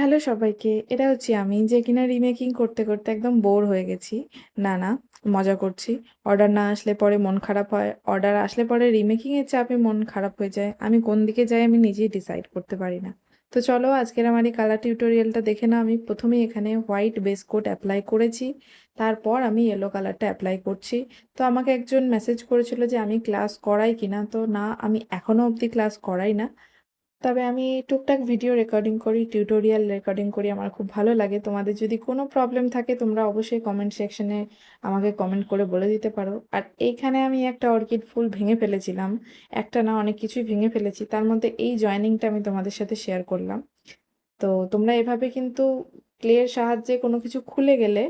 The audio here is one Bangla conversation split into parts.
হ্যালো সবাইকে। এটা হচ্ছি আমি যে কিনা রিমেকিং করতে, করতে একদম বোর হয়ে গেছি। না, মজা করছি। অর্ডার না আসলে পরে মন খারাপ হয়। অর্ডার আসলে পরে রিমেকিং এর চাপে মন খারাপ হয়ে যায়। আমি কোন দিকে যাই আমি নিজেই ডিসাইড করতে পারি না। তো চলো আজকের আমার এই কালার টিউটোরিয়ালটা দেখে নাও। আমি প্রথমেই এখানে হোয়াইট বেস কোট অ্যাপ্লাই করেছি। তারপর আমি ইয়েলো কালারটা অ্যাপ্লাই করছি। তো আমাকে একজন মেসেজ করেছিল যে আমি ক্লাস করাই কিনা। তো না, আমি এখনো অবধি ক্লাস করাই না। তবে আমি টুকটাক ভিডিও রেকর্ডিং করি, টিউটোরিয়াল রেকর্ডিং করি। আমার খুব ভালো লাগে। তোমাদের যদি কোনো প্রবলেম থাকে তোমরা অবশ্যই কমেন্ট সেকশনে আমাকে কমেন্ট করে বলে দিতে পারো। আর এইখানে আমি একটা অর্কিড ফুল ভেঙে ফেলেছিলাম। একটা না, অনেক কিছুই ভেঙে ফেলেছি। তার মধ্যে এই জয়েনিংটা আমি তোমাদের সাথে শেয়ার করলাম। তো তোমরা এভাবে কিন্তু ক্লের সাহায্যে কোনো কিছু খুলে গেলে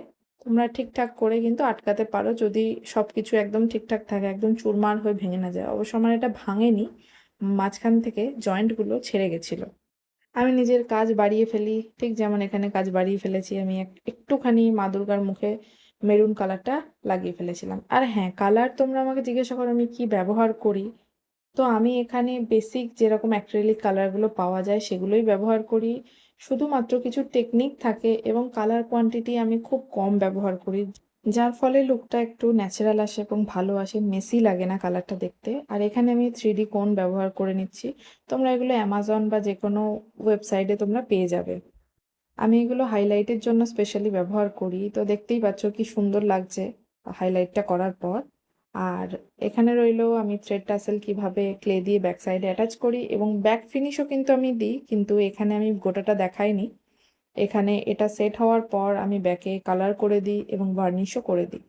তোমরা ঠিকঠাক করে কিন্তু আটকাতে পারো, যদি সব কিছু একদম ঠিকঠাক থাকে, একদম চুরমার হয়ে ভেঙে না যায়। অবশ্য আমার এটা ভাঙেনি, মাঝখান থেকে জয়েন্টগুলো ছেড়ে গেছিলো। আমি নিজের কাজ বাড়িয়ে ফেলি, ঠিক যেমন এখানে কাজ বাড়িয়ে ফেলেছি। আমি একটুখানি মা দুর্গার মুখে মেরুন কালারটা লাগিয়ে ফেলেছিলাম। আর হ্যাঁ, কালার তোমরা আমাকে জিজ্ঞাসা করো আমি কি ব্যবহার করি। তো আমি এখানে বেসিক যেরকম অ্যাক্রিলিক কালারগুলো পাওয়া যায় সেগুলোই ব্যবহার করি। শুধুমাত্র কিছু টেকনিক থাকে এবং কালার কোয়ান্টিটি আমি খুব কম ব্যবহার করি, যার ফলে লুকটা একটু ন্যাচারাল আসে এবং ভালো আসে, মেসি লাগে না কালারটা দেখতে। আর এখানে আমি 3D কোন ব্যবহার করে নিচ্ছি। তোমরা এগুলো অ্যামাজন বা যে কোনো ওয়েবসাইটে তোমরা পেয়ে যাবে। আমি এগুলো হাইলাইটের জন্য স্পেশালি ব্যবহার করি। তো দেখতেই পাচ্ছ কি সুন্দর লাগছে হাইলাইটটা করার পর। আর এখানে রইলো আমি থ্রেড টাসেল কিভাবে ক্লে দিয়ে ব্যাক সাইডে অ্যাটাচ করি, এবং ব্যাক ফিনিশও কিন্তু আমি দিই, কিন্তু এখানে আমি গোটাটা দেখাইনি। এখানে এটা সেট হওয়ার পর আমি ব্যাকে কালার করে দিই এবং ভার্নিশও করে দিই।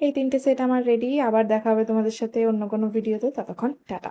এই 3টে সেট আমার রেডি। আবার দেখা হবে তোমাদের সাথে অন্য কোনো ভিডিওতে। ততক্ষণ টাটা।